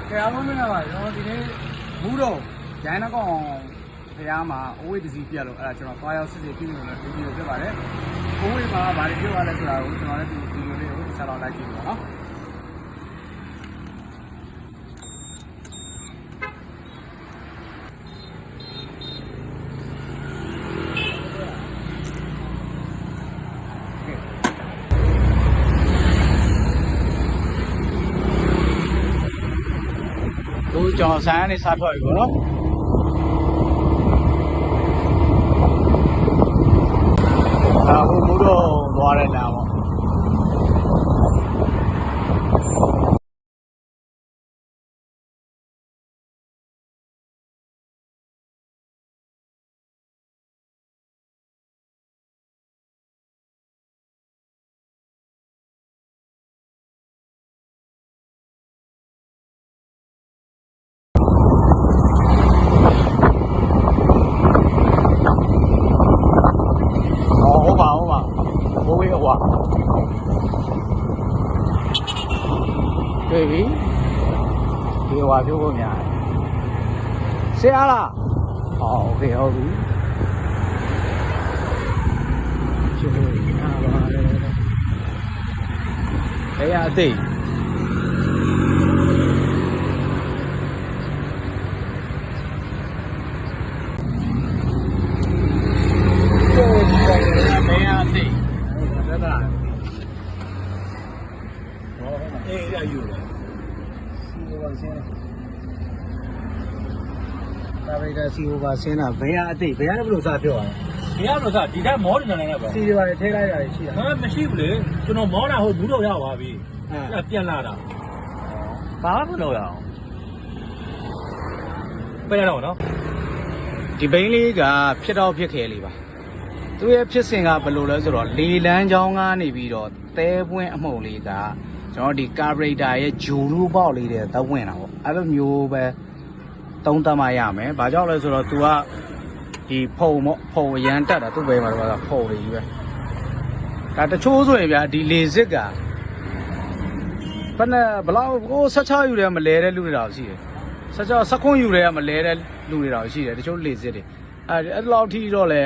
အားလုံးမင်္ဂလာပါကျွန်တော်ဒီနေ့ဘူးတော့ရိုင်းနှကောင်ဖျားမှာအဝိတ္တစီပြက်လို့အဲ့ဒါကျွန်တော်သွားရောက်စစ်စစ်ပြီးလို့လည်းဗီဒီယိုပြပါတယ်။အဝိမှာဘာတွေပြောရလဲဆိုတာကိုကျွန်တော်လည်းဒီဗီဒီယိုလေးကိုဆက်လောက်လိုက်ကြည့်ပါနော်။တို့ကျွန်တော်ဆိုင်ကနေစားထွက်ပြီပေါ့နော်အခုမိုးတော့သွားတဲ့လမ်းပေါ့对比，对话就后面，谁啊啦？好，OK，好比，就后面吧，哎呀，对。ဒါပေမဲ့စီအိုပါဆင်းတာဘယ်အသိဘယ်ကနေဘယ်လိုစပြောရလဲ ဘယ်လိုစားဒီတိုင်းမောနေတယ်လည်းပဲ စီတွေပါလေထိလိုက်ရတယ်ရှိတာ မရှိဘူးလေကျွန်တော်မောတာဟုတ်ဘူးတော့ရပါပြီပြန်လာတာဘာမှမလုပ်ရအောင်ပြန်ရတော့နော် ဒီဘိန်းလေးကဖြစ်တော့ဖြစ်ခဲ့လေးပါသူရဲ့ဖြစ်စဉ်ကဘယ်လိုလဲဆိုတော့လေလန်းချောင်းကနေပြီးတော့သဲပွင့်အမှုံလေးကကျွန်တော်ဒီကာဘရိတာရဲ့ဂျိုလူပေါက်လေးတွေသဝင်တာပေါ့အဲ့လိုမျိုးပဲသုံးသပ်မှရမယ်။ဘာကြောင့်လဲဆိုတော့ तू ကဒီဖုံရမ်းတက်တာသူ့ဘယ်မှာတော့ဖုံတွေကြီးပဲ။ဒါတချို့ဆိုရင်ဗျာဒီလေစစ်ကဘယ်နဲ့ဘလောက်ကို16ယူတယ်မလဲတဲ့လူတွေတော့ရှိတယ်။16 19ယူတယ်ကမလဲတဲ့လူတွေတော့ရှိတယ်တချို့လေစစ်တွေ။အဲ့လောက်ထိတော့လဲ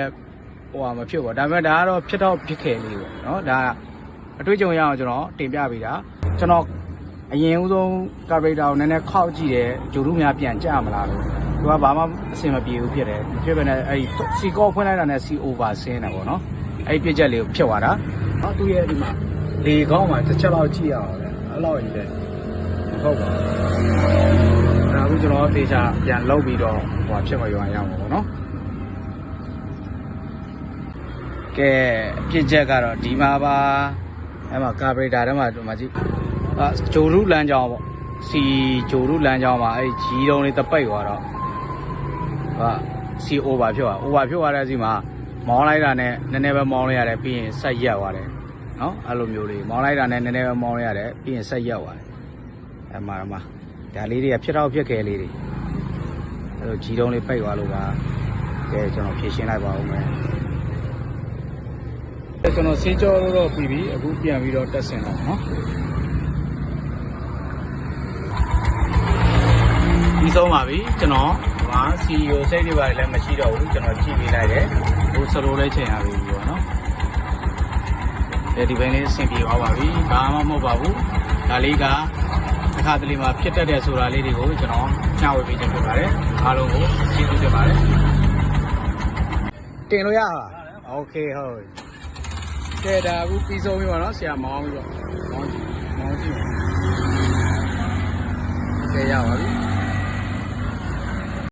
ဟိုဟာမဖြစ်ပါဘူး။ဒါပေမဲ့ဒါကတော့ဖြစ်တော့ဖြစ်ခဲ့လေးပေါ့နော်။ဒါအတွေ့အကြုံရအောင်ကျွန်တော်တင်ပြပေးတာ။ကျွန်တော်အရင်ဦးဆုံးကာဘရိတာကိုနည်းနည်းခောက်ကြည့်တယ်ဂျိုလူများပြန်ကြမလားလို့သူကဘာမှအဆင်မပြေဘူးဖြစ်တယ်ဖြစ်ပဲနဲ့အဲ့စီကောဖွင့်လိုက်တာနဲ့စီအိုဗာဆင်းတယ်ပေါ့နော်အဲ့ပြည့်ချက်လေးကိုဖြစ်သွားတာနော်သူရဲ့ဒီမှာလေကောင်းမှတစ်ချက်လောက်ကြည့်ရအောင်လေအဲ့လောက်ကြီးလေဟုတ်ပါဒါအခုကျွန်တော်တေချာပြန်လုပ်ပြီးတော့ဟိုဖြစ်မရွာရအောင်ပေါ့နော်ကဲပြည့်ချက်ကတော့ဒီမှာပါအဲ့မှာကာဘရိတာထဲမှာဒီမှာကြည့်ဂျိုရုလမ်းကြောင်းပေါ့စီဂျိုရုလမ်းကြောင်းမှာအဲ့ဂျီတုံးလေးတပိတ်သွားတော့စီအိုဗာဖြစ်သွားအိုဗာဖြစ်သွားတဲ့စီမှာမောင်းလိုက်တာနဲ့နည်းနည်းပဲမောင်းလိုက်ရတယ်ပြီးရင်ဆက်ရက်သွားတယ်နော်အဲ့လိုမျိုးလေးမောင်းလိုက်တာနဲ့နည်းနည်းပဲမောင်းလိုက်ရတယ်ပြီးရင်ဆက်ရက်သွားတယ်အဲ့မှာဒါလေးတွေကဖြစ်တော့ဖြစ်ခဲလေးတွေအဲ့လိုဂျီတုံးလေးပိတ်သွားလို့ပါကဲကျွန်တော်ဖြည့်ရှင်းလိုက်ပါဦးမယ်ကျွန်တော်စင်းကြောတော့ပြီးပြီအခုပြန်ပြီးတော့တက်ဆင်တော့နော်ပြီးဆုံးပါပြီကျွန်တော်ဟာ CEO စိတ်တွေပါလည်းမရှိတော့ဘူးကျွန်တော်ကြည့်ပေးလိုက်တယ်ဟိုစလိုလေးချိန်ရပြီပေါ့နော်ဒီဘင်းလေးအဆင်ပြေသွားပါပြီဘာမှမဟုတ်ပါဘူးဒါလေးကတစ်ခါတလေမှာဖြစ်တတ်တဲ့ဆိုတာလေးတွေကိုကျွန်တော်ညှဝေပေးခြင်းဖြစ်ပါတယ်အားလုံးကိုကျေးဇူးတင်ပါတယ်တင်လို့ရပါโอเคဟုတ်ကဲဒါအခုပြီးဆုံးပြီပါနော်ဆရာမောင်းပြီးတော့မောင်းကြည့်